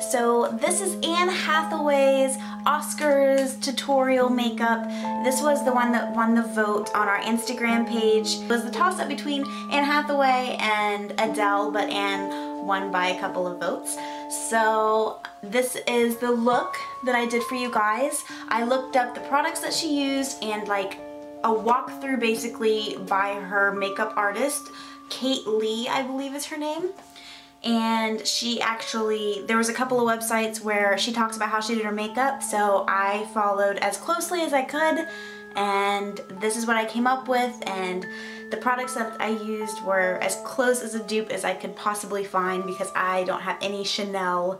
So this is Anne Hathaway's Oscars tutorial makeup. This was the one that won the vote on our Instagram page. It was the toss-up between Anne Hathaway and Adele, but Anne won by a couple of votes. So this is the look that I did for you guys. I looked up the products that she used and like a walkthrough basically by her makeup artist, Kate Lee, I believe is her name. And she actually, there was a couple of websites where she talks about how she did her makeup, so I followed as closely as I could, and this is what I came up with, and the products that I used were as close as a dupe as I could possibly find because I don't have any Chanel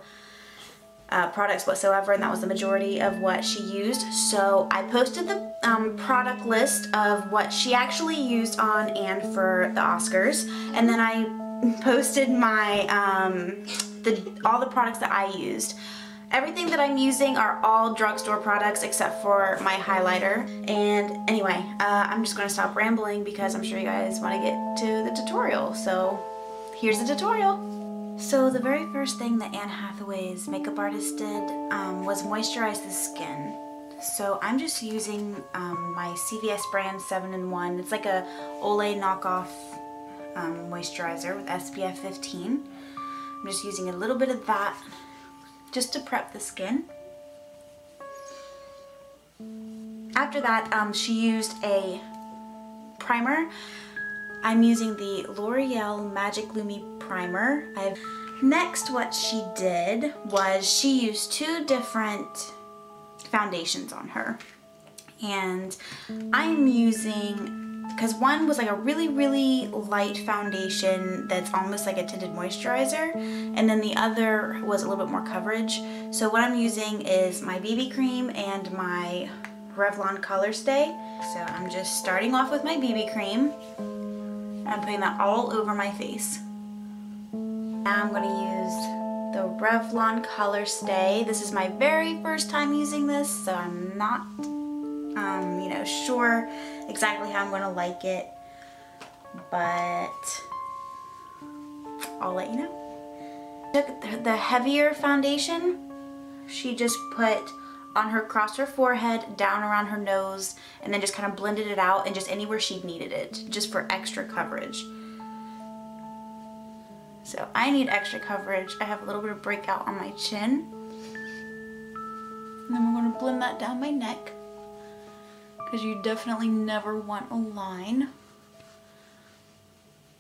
products whatsoever, and that was the majority of what she used. So I posted the product list of what she actually used on Anne for the Oscars, and then I posted my all the products that I used. Everything that I'm using are all drugstore products except for my highlighter. And anyway, I'm just gonna stop rambling because I'm sure you guys want to get to the tutorial. So here's the tutorial. So the very first thing that Anne Hathaway's makeup artist did was moisturize the skin. So I'm just using my CVS brand 7-in-1. It's like a Olay knockoff moisturizer with SPF 15. I'm just using a little bit of that just to prep the skin. After that, she used a primer. I'm using the L'Oreal Magic Lumi primer. Next, what she did was she used two different foundations on her, and I'm using, because one was like a really light foundation that's almost like a tinted moisturizer, and then the other was a little bit more coverage. So what I'm using is my BB cream and my Revlon Colorstay. So I'm just starting off with my BB cream. I'm putting that all over my face. Now I'm going to use the Revlon Colorstay. This is my very first time using this, so I'm not you know, sure exactly how I'm going to like it, but I'll let you know. Took the heavier foundation, she just put on her, across her forehead, down around her nose, and then just kind of blended it out and just anywhere she needed it, just for extra coverage. So I need extra coverage. I have a little bit of breakout on my chin. And then we're going to blend that down my neck, because you definitely never want a line.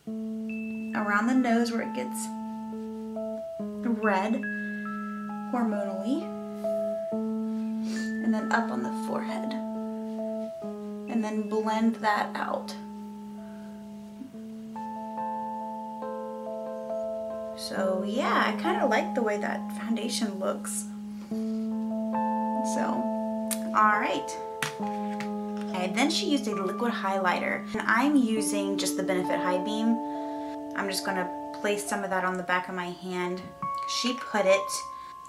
Around the nose where it gets red hormonally, and then up on the forehead, and then blend that out. So yeah, I kind of like the way that foundation looks. So, alright. And then she used a liquid highlighter, and I'm using just the Benefit High Beam. I'm just going to place some of that on the back of my hand. She put it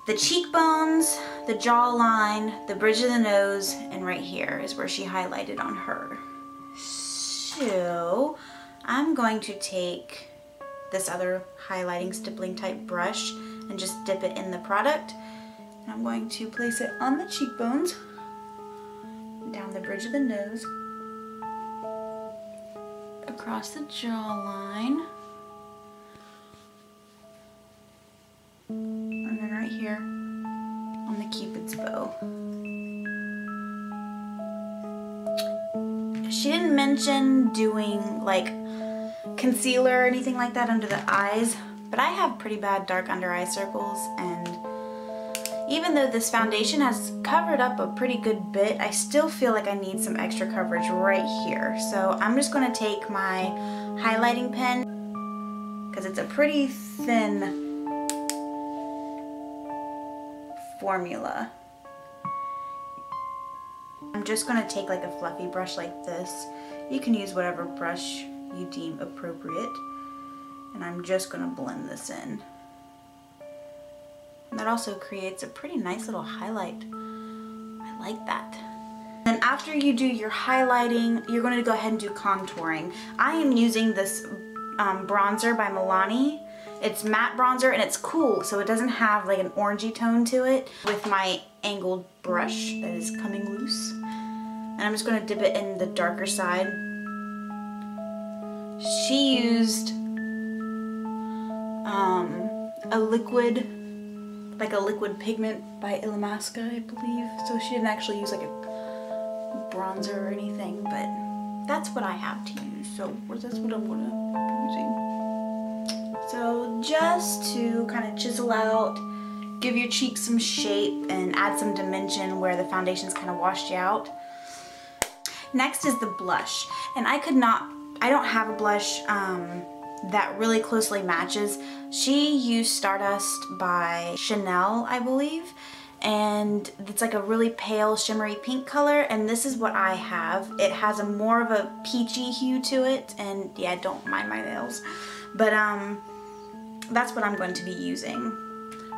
the cheekbones, the jawline, the bridge of the nose, and right here is where she highlighted on her. So I'm going to take this other highlighting stippling type brush and just dip it in the product. And I'm going to place it on the cheekbones, down the bridge of the nose, across the jawline, and then right here on the Cupid's bow. She didn't mention doing like concealer or anything like that under the eyes, but I have pretty bad dark under eye circles, and even though this foundation has covered up a pretty good bit, I still feel like I need some extra coverage right here. So I'm just going to take my highlighting pen, because it's a pretty thin formula. I'm just going to take like a fluffy brush like this. You can use whatever brush you deem appropriate. And I'm just going to blend this in. that also creates a pretty nice little highlight. I like that. Then after you do your highlighting, you're going to go ahead and do contouring. I am using this bronzer by Milani. It's matte bronzer and it's cool, so it doesn't have like an orangey tone to it, with my angled brush that is coming loose. And I'm just going to dip it in the darker side. She used a liquid, like a liquid pigment by Illamasqua, I believe. So she didn't actually use like a bronzer or anything, but that's what I have to use. So that's what I'm gonna be using. So just to kind of chisel out, give your cheeks some shape and add some dimension where the foundation's kind of washed you out. Next is the blush, and I don't have a blush that really closely matches. She used Stardust by Chanel, I believe, and it's like a really pale shimmery pink color, and this is what I have. It has a more of a peachy hue to it, and yeah, don't mind my nails, but that's what I'm going to be using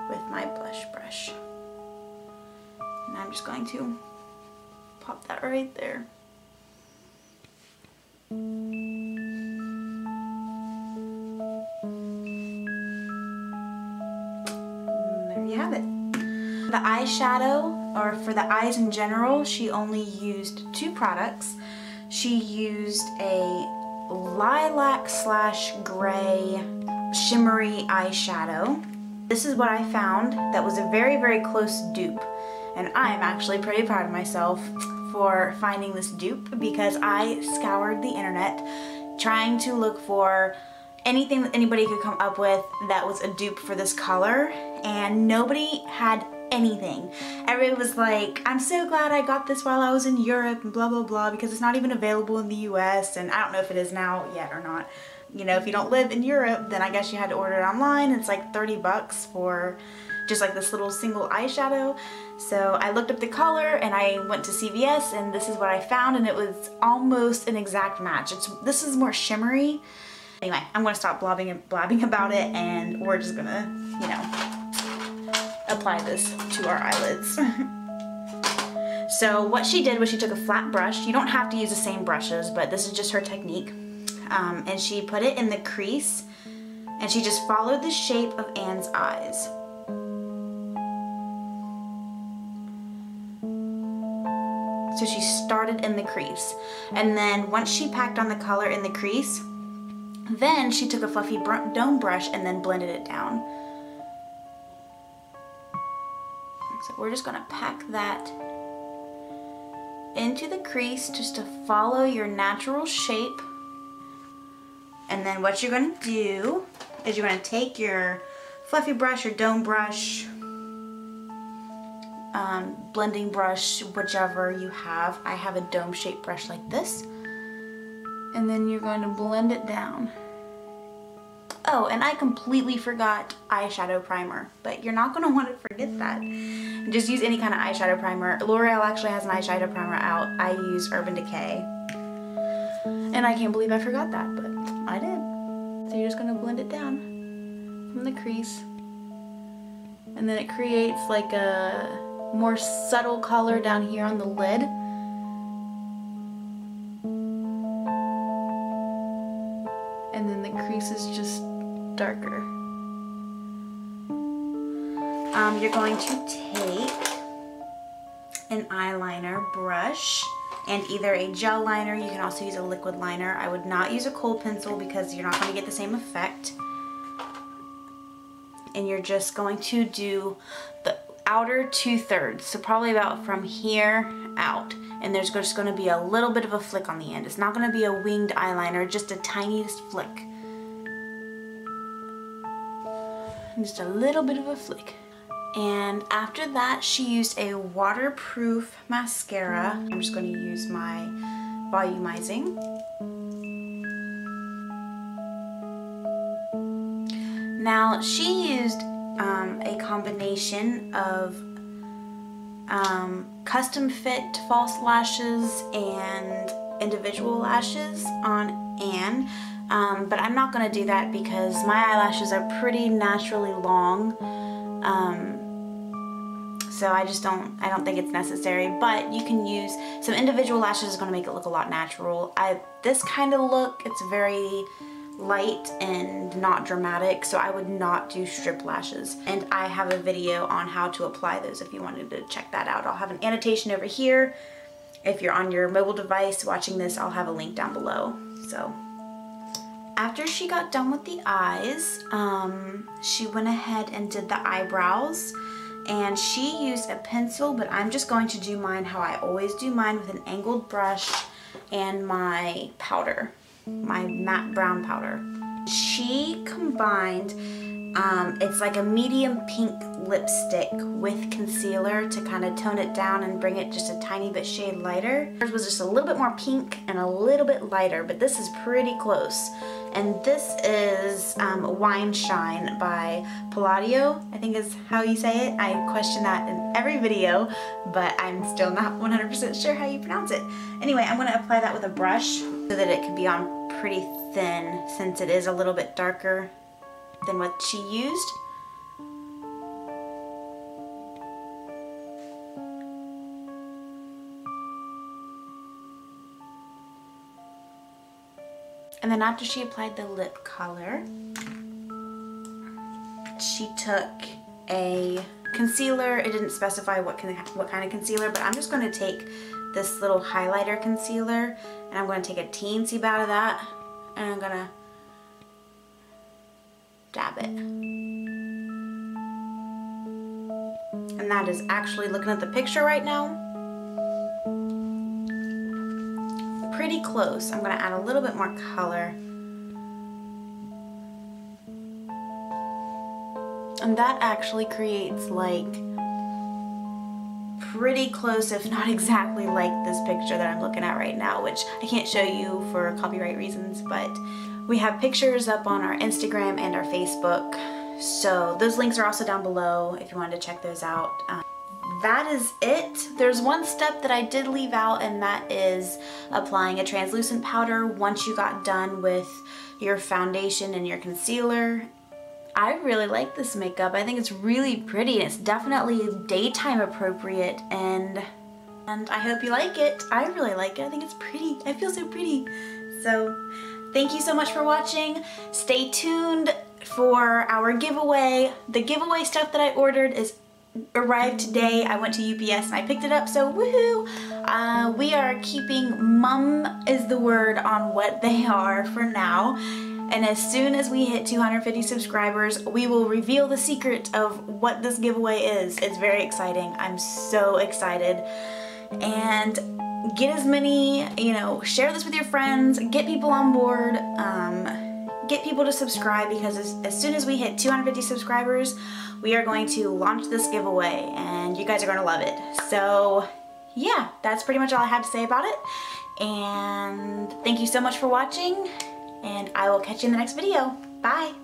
with my blush brush. And I'm just going to pop that right there. Have it. The eyeshadow, or for the eyes in general, she only used 2 products. She used a lilac / gray shimmery eyeshadow. This is what I found that was a very, very close dupe, and I'm actually pretty proud of myself for finding this dupe, because I scoured the internet trying to look for anything that anybody could come up with that was a dupe for this color, and nobody had anything. Everybody was like, I'm so glad I got this while I was in Europe and blah blah blah, because it's not even available in the US, and I don't know if it is now yet or not. You know, if you don't live in Europe, then I guess you had to order it online. It's like 30 bucks for just like this little single eyeshadow. So I looked up the color and I went to CVS, and this is what I found, and it was almost an exact match. This is more shimmery. Anyway, I'm gonna stop blabbing about it, and we're just gonna, you know, apply this to our eyelids. So what she did was she took a flat brush. You don't have to use the same brushes, but this is just her technique. And she put it in the crease, and she just followed the shape of Anne's eyes. So she started in the crease, and then once she packed on the color in the crease, then she took a fluffy dome brush and then blended it down. So we're just gonna pack that into the crease just to follow your natural shape. And then what you're gonna do is you're gonna take your fluffy brush or dome brush, blending brush, whichever you have. I have a dome shaped brush like this. And then you're going to blend it down. Oh, and I completely forgot eyeshadow primer, but you're not going to want to forget that. Just use any kind of eyeshadow primer. L'Oreal actually has an eyeshadow primer out. I use Urban Decay. And I can't believe I forgot that, but I did. So you're just going to blend it down from the crease. And then it creates like a more subtle color down here on the lid. And then the crease is just darker. You're going to take an eyeliner brush and either a gel liner, you can also use a liquid liner. I would not use a kohl pencil because you're not going to get the same effect. And you're just going to do the outer 2/3, so probably about from here out. And there's just going to be a little bit of a flick on the end. It's not going to be a winged eyeliner, just a tiniest flick. Just a little bit of a flick. And after that, she used a waterproof mascara. I'm just going to use my volumizing. Now, she used a combination of custom fit false lashes and individual lashes on Anne, but I'm not going to do that because my eyelashes are pretty naturally long, so I don't think it's necessary, but you can use some individual lashes. Is going to make it look a lot natural. This kind of look, it's very light and not dramatic, so I would not do strip lashes, and I have a video on how to apply those if you wanted to check that out. I'll have an annotation over here. If you're on your mobile device watching this, I'll have a link down below. So after she got done with the eyes, she went ahead and did the eyebrows, and she used a pencil, but I'm just going to do mine how I always do mine, with an angled brush and my powder, my matte brown powder. She combined, it's like a medium pink lipstick with concealer to kind of tone it down and bring it just a tiny bit shade lighter. Hers was just a little bit more pink and a little bit lighter, but this is pretty close. And this is Wine Shine by Palladio, I think is how you say it. I question that in every video, but I'm still not 100% sure how you pronounce it. Anyway, I'm going to apply that with a brush so that it can be on pretty thin, since it is a little bit darker than what she used. And then after she applied the lip color, she took a concealer. It didn't specify what kind of concealer, but I'm just going to take this little highlighter concealer, and I'm going to take a teensy bit of that, and I'm going to dab it. And that is actually, looking at the picture right now, pretty close. I'm going to add a little bit more color. And that actually creates like pretty close, if not exactly like this picture that I'm looking at right now, which I can't show you for copyright reasons, but we have pictures up on our Instagram and our Facebook. So those links are also down below if you wanted to check those out. That is it. There's one step that I did leave out, and that is applying a translucent powder once you got done with your foundation and your concealer. I really like this makeup. I think it's really pretty, and it's definitely daytime appropriate, and I hope you like it. I really like it. I think it's pretty. I feel so pretty. So thank you so much for watching. Stay tuned for our giveaway. The giveaway stuff that I ordered is arrived today. I went to UPS and I picked it up, so woohoo! We are keeping mum is the word on what they are for now, and as soon as we hit 250 subscribers, we will reveal the secret of what this giveaway is. It's very exciting. I'm so excited. And get as many, share this with your friends, get people on board, get people to subscribe, because as soon as we hit 250 subscribers, we are going to launch this giveaway, and you guys are going to love it. So yeah, that's pretty much all I had to say about it. And thank you so much for watching, and I will catch you in the next video. Bye!